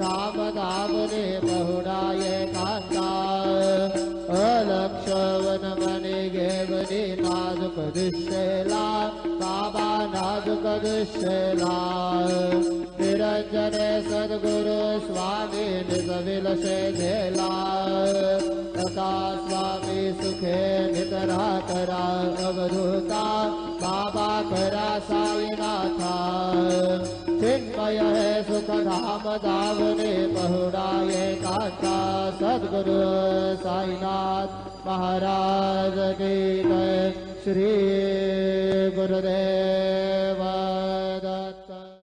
धाम धामने बहुडाये कांता अलक्षवन मणि घेवनी नाजुक दिशेला बाबा नाजुक दिशेला निरंजने सद्गुरु स्वामी निज विलसे धेला तथा स्वामी सुखे नितरा करा अवधूता बाबा करा साईनाथा चिन्मय है सुख धाम धामने बहुडाये कांता सद्गुरु साईनाथ महाराज की जय। श्री गुरुदेव